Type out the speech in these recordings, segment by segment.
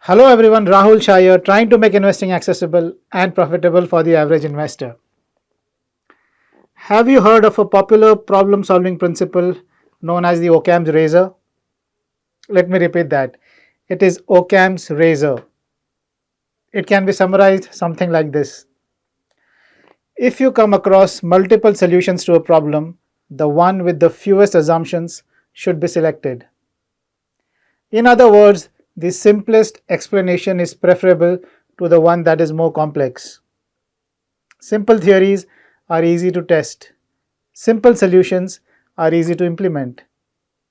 Hello everyone, Rahul Shah here, trying to make investing accessible and profitable for the average investor. Have you heard of a popular problem solving principle known as the Occam's razor? Let me repeat that. It is Occam's razor. It can be summarized something like this. If you come across multiple solutions to a problem, the one with the fewest assumptions should be selected. In other words, the simplest explanation is preferable to the one that is more complex. Simple theories are easy to test. Simple solutions are easy to implement.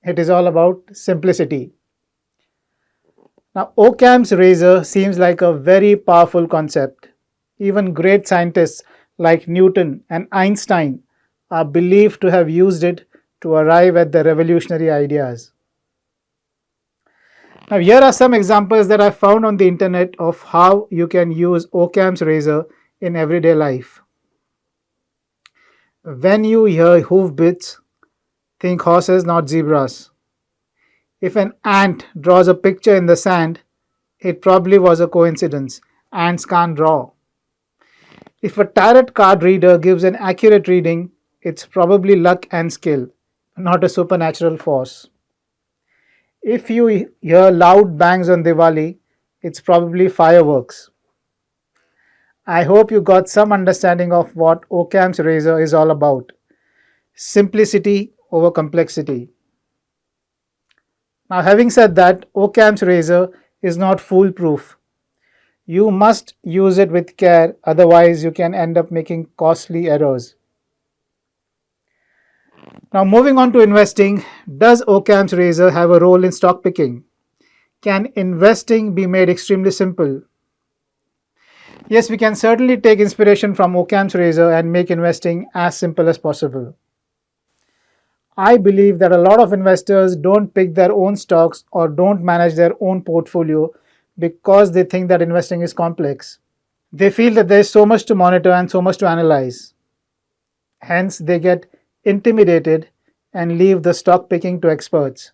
It is all about simplicity. Now, Occam's razor seems like a very powerful concept. Even great scientists like Newton and Einstein are believed to have used it to arrive at the revolutionary ideas. Now, here are some examples that I found on the internet of how you can use Occam's razor in everyday life. When you hear hoofbeats, think horses, not zebras. If an ant draws a picture in the sand, it probably was a coincidence. Ants can't draw. If a tarot card reader gives an accurate reading, it's probably luck and skill, not a supernatural force. If you hear loud bangs on Diwali, it's probably fireworks. I hope you got some understanding of what Occam's razor is all about. Simplicity over complexity. Now, having said that, Occam's razor is not foolproof. You must use it with care, otherwise, you can end up making costly errors. Now, moving on to investing, does Occam's razor have a role in stock picking? Can investing be made extremely simple? Yes, we can certainly take inspiration from Occam's razor and make investing as simple as possible. I believe that a lot of investors don't pick their own stocks or don't manage their own portfolio because they think that investing is complex. They feel that there is so much to monitor and so much to analyze. Hence, they get intimidated and leave the stock picking to experts.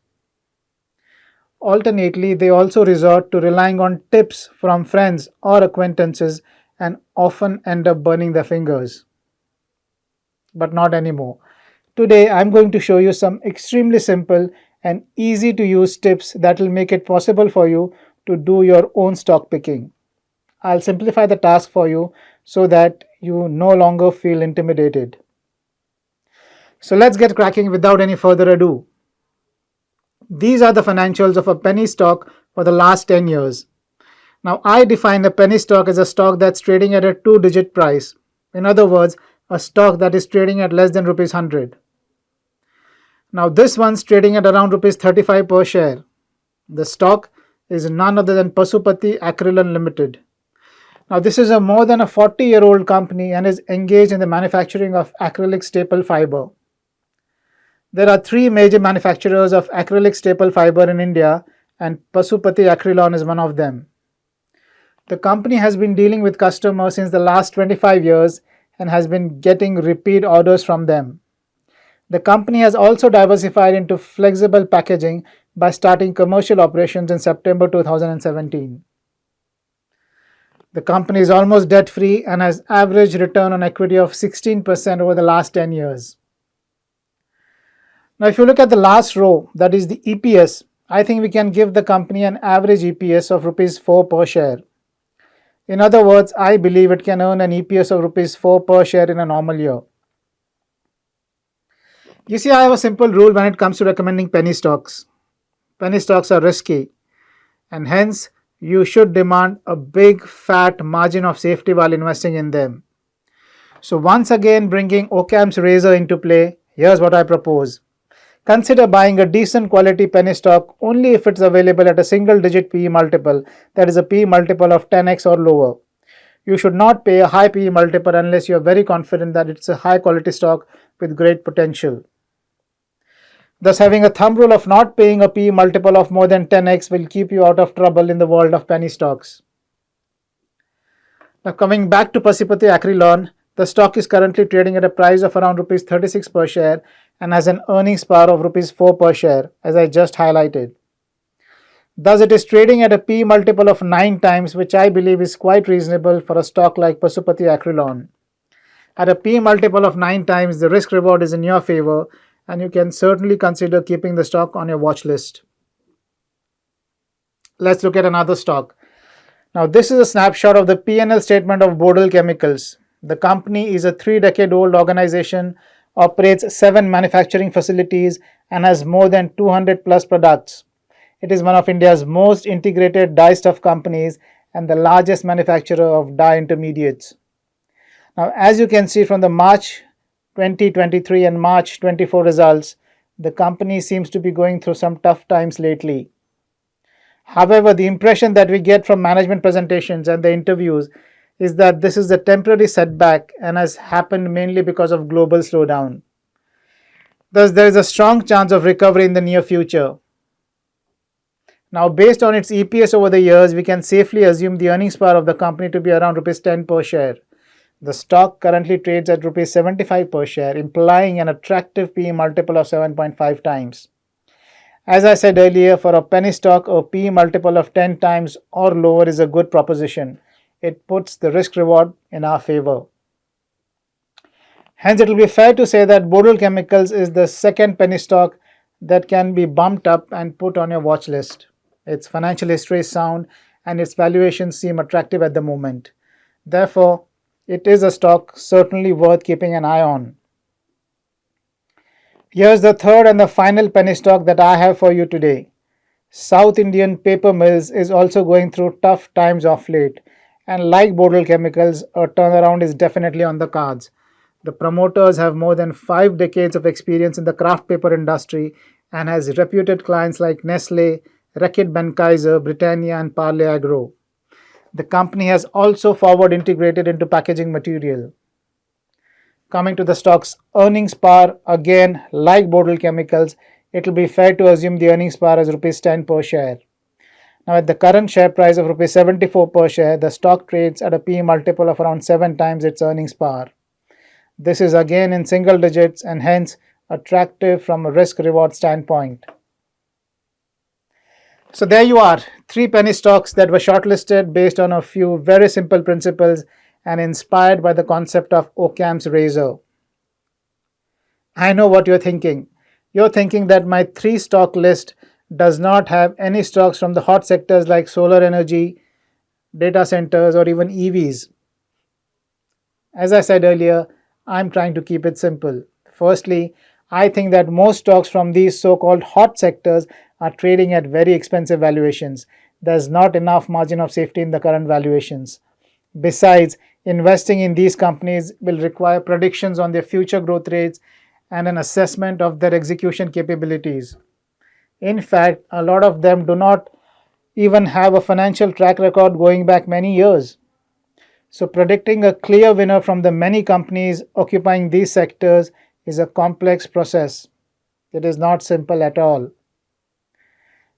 Alternately, they also resort to relying on tips from friends or acquaintances and often end up burning their fingers. But not anymore. Today, I'm going to show you some extremely simple and easy to use tips that will make it possible for you to do your own stock picking. I'll simplify the task for you so that you no longer feel intimidated. So let's get cracking without any further ado. These are the financials of a penny stock for the last 10 years. Now, I define a penny stock as a stock that's trading at a two-digit price. In other words, a stock that is trading at less than rupees 100. Now, this one's trading at around rupees 35 per share. The stock is none other than Pasupati Acrylan Limited. Now, this is a more than a 40-year-old company and is engaged in the manufacturing of acrylic staple fiber. There are three major manufacturers of acrylic staple fiber in India, and Pasupati Acrylon is one of them. The company has been dealing with customers since the last 25 years and has been getting repeat orders from them. The company has also diversified into flexible packaging by starting commercial operations in September 2017. The company is almost debt-free and has average return on equity of 16% over the last 10 years. Now, if you look at the last row, that is the EPS, I think we can give the company an average EPS of rupees 4 per share. In other words, I believe it can earn an EPS of rupees 4 per share in a normal year. You see, I have a simple rule when it comes to recommending penny stocks. Penny stocks are risky, and hence you should demand a big fat margin of safety while investing in them. So once again, bringing Occam's razor into play, here's what I propose. Consider buying a decent quality penny stock only if it's available at a single digit PE multiple, that is a PE multiple of 10x or lower. You should not pay a high PE multiple unless you are very confident that it's a high quality stock with great potential. Thus, having a thumb rule of not paying a PE multiple of more than 10x will keep you out of trouble in the world of penny stocks. Now, coming back to Pasupati Acrylon, the stock is currently trading at a price of around rupees 36 per share and has an earnings power of rupees 4 per share, as I just highlighted. Thus, it is trading at a P multiple of 9 times, which I believe is quite reasonable for a stock like Pasupati Acrylon. At a P multiple of 9 times, the risk reward is in your favor, and you can certainly consider keeping the stock on your watch list. Let's look at another stock. Now, this is a snapshot of the P&L statement of Bodil Chemicals. The company is a 3-decade-old organization, operates 7 manufacturing facilities, and has more than 200 plus products. It is one of India's most integrated dyestuff companies and the largest manufacturer of dye intermediates. Now, as you can see from the March 2023 and March 24 results, the company seems to be going through some tough times lately. However, the impression that we get from management presentations and the interviews is that this is a temporary setback and has happened mainly because of global slowdown. Thus, there is a strong chance of recovery in the near future. Now, based on its EPS over the years, we can safely assume the earnings power of the company to be around Rs 10 per share. The stock currently trades at Rs 75 per share, implying an attractive PE multiple of 7.5 times. As I said earlier, for a penny stock, a PE multiple of 10 times or lower is a good proposition. It puts the risk reward in our favor. Hence, it will be fair to say that Bodil Chemicals is the second penny stock that can be bumped up and put on your watch list. Its financial history is sound and its valuations seem attractive at the moment. Therefore, it is a stock certainly worth keeping an eye on. Here's the third and the final penny stock that I have for you today. South Indian Paper Mills is also going through tough times of late, and like Bodil Chemicals, a turnaround is definitely on the cards. The promoters have more than 5 decades of experience in the kraft paper industry and has reputed clients like Nestle, Reckitt Benckiser, Britannia, and Parle Agro. The company has also forward integrated into packaging material. Coming to the stock's earnings power, again, like Bodil Chemicals, it will be fair to assume the earnings power as Rs 10 per share. Now, at the current share price of Rs 74 per share, the stock trades at a PE multiple of around 7 times its earnings power. This is again in single digits and hence attractive from a risk-reward standpoint. So there you are, 3 penny stocks that were shortlisted based on a few very simple principles and inspired by the concept of Occam's razor. I know what you're thinking. You're thinking that my 3 stock list does not have any stocks from the hot sectors like solar energy, data centers, or even EVs. As I said earlier, I'm trying to keep it simple. Firstly, I think that most stocks from these so-called hot sectors are trading at very expensive valuations. There's not enough margin of safety in the current valuations. Besides, investing in these companies will require predictions on their future growth rates and an assessment of their execution capabilities. In fact, a lot of them do not even have a financial track record going back many years. So predicting a clear winner from the many companies occupying these sectors is a complex process. It is not simple at all.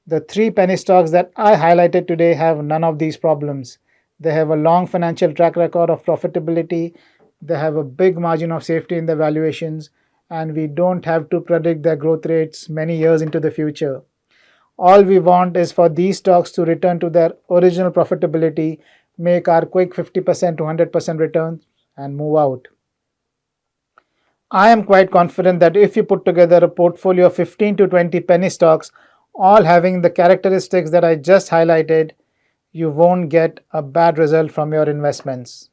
The 3 penny stocks that I highlighted today have none of these problems. They have a long financial track record of profitability, they have a big margin of safety in their valuations, and we don't have to predict their growth rates many years into the future. All we want is for these stocks to return to their original profitability, make our quick 50% to 100% returns, and move out. I am quite confident that if you put together a portfolio of 15 to 20 penny stocks, all having the characteristics that I just highlighted, you won't get a bad result from your investments.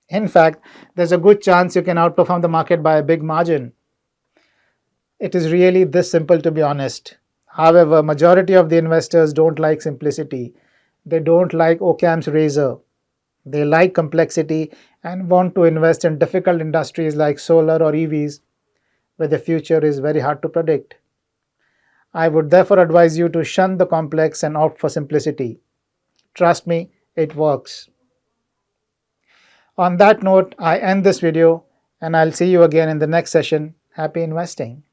In fact, there's a good chance you can outperform the market by a big margin. It is really this simple, to be honest. However, majority of the investors don't like simplicity. They don't like Occam's razor. They like complexity and want to invest in difficult industries like solar or EVs, where the future is very hard to predict. I would therefore advise you to shun the complex and opt for simplicity. Trust me, it works. On that note, I end this video and I'll see you again in the next session. Happy investing.